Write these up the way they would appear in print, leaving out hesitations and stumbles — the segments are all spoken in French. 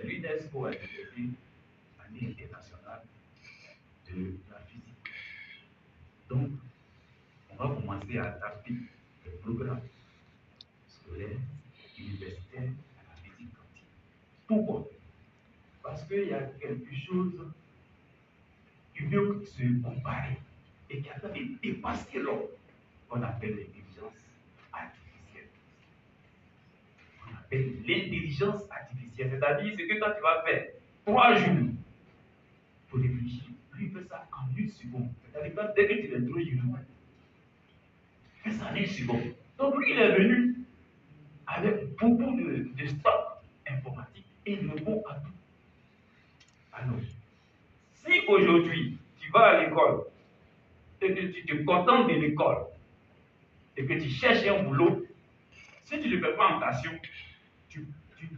l'UNESCO a décrété l'année internationale de la physique. Donc, on va commencer à adapter le programme scolaire, universitaire à la physique quantique. Pourquoi? Parce qu'il y a quelque chose qui veut se comparer et qui a de dépasser l'homme, qu'on appelle l'intelligence artificielle. On appelle l'intelligence artificielle, c'est-à-dire ce que quand tu vas faire 3 jours pour réfléchir, lui il fait ça en 1 seconde. C'est-à-dire que dès que tu l'introduis, il fait ça en 1 seconde. Donc lui, il est venu avec beaucoup de stock informatique et il répond à tout. Alors, si aujourd'hui tu vas à l'école et que tu te contentes de l'école et que tu cherches un boulot, si tu ne le fais pas en passion, tu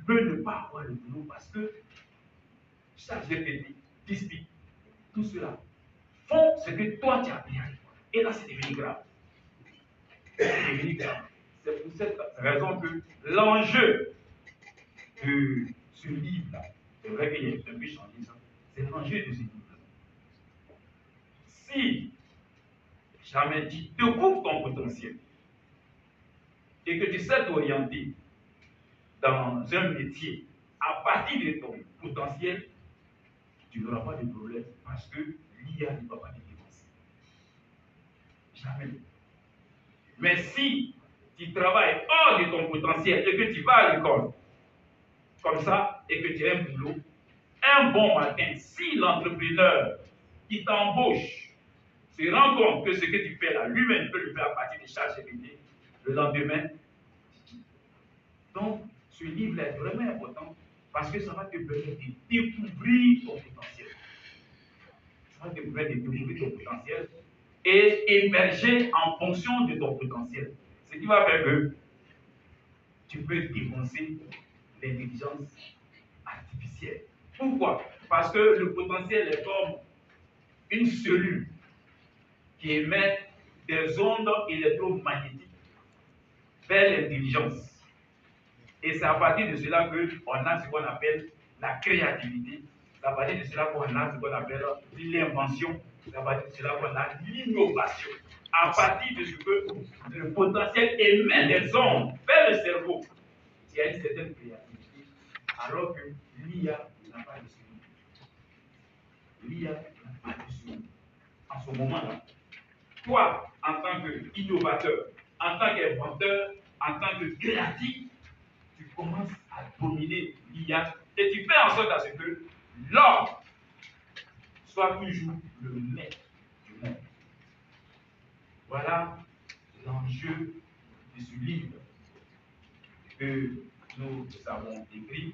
peux ne pas avoir le boulot parce que ChatGPT, DeepSeek, tout cela font ce que toi tu as appris à l'école. Et là, c'est devenu grave. C'est devenu grave. C'est pour cette raison que l'enjeu de ce livre-là, c'est vrai qu'il y a un peu changé ça, c'est l'enjeu de ce livre-là. Si jamais tu découvres ton potentiel et que tu sais t'orienter dans un métier à partir de ton potentiel, tu n'auras pas de problème parce que l'IA ne va pas te dépenser. Jamais. Mais si tu travailles hors de ton potentiel et que tu vas à l'école, comme ça, et que tu as un boulot, un bon matin, si l'entrepreneur qui t'embauche se rend compte que ce que tu fais là, lui-même peut le faire à partir de ChatGPT, le lendemain. Donc, ce livre est vraiment important parce que ça va te permettre de découvrir ton potentiel. Ça va te permettre de découvrir ton potentiel et émerger en fonction de ton potentiel. Ce qui va faire que tu peux défoncer l'intelligence artificielle. Pourquoi? Parce que le potentiel est comme une cellule qui émet des ondes électromagnétiques vers l'intelligence. Et c'est à partir de cela qu'on a ce qu'on appelle la créativité. C'est à partir de cela qu'on a ce qu'on appelle l'invention. C'est à partir de cela qu'on a l'innovation. À partir de ce que le potentiel émet des ondes vers le cerveau, il y a une certaine créativité, alors que l'IA n'a pas de ce l'IA n'a pas de ce en ce moment-là. Toi, en tant qu'innovateur, en tant qu'inventeur, en tant que créatif, tu commences à dominer l'IA et tu fais en sorte à ce que l'homme soit toujours le maître du monde. Voilà l'enjeu de ce livre que nous avons écrit.